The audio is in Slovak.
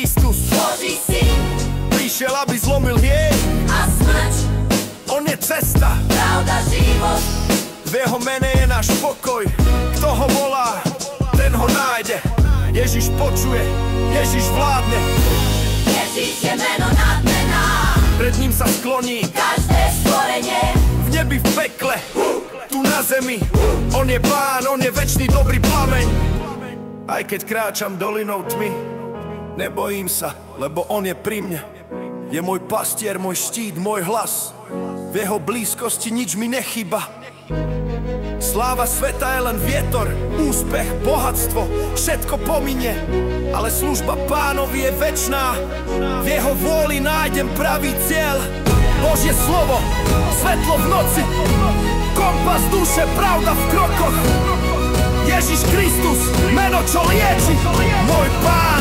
Kristus, Boží syn, prišiel, aby zlomil hriech a smrť, On je cesta, pravda, život. v jeho mene je náš pokoj. Kto ho volá, ten ho nájde. Ježiš počuje, Ježiš vládne. Ježiš je meno nad mená, Pred ním sa skloní každé stvorenie. v nebi, v pekle, tu na zemi. On je Pán, on je večný dobrý plameň. Aj keď kráčam dolinou tmy, nebojím sa, lebo on je pri mne. Je môj pastier, môj štít, môj hlas. V jeho blízkosti nič mi nechýba. Sláva sveta je len vietor, úspech, bohatstvo, všetko pominie, ale služba Pánovi je večná. V jeho vôli nájdem pravý cieľ. Božie slovo, svetlo v noci, kompas duše, pravda v krokoch. Ježiš Kristus, meno čo lieči, môj Pán.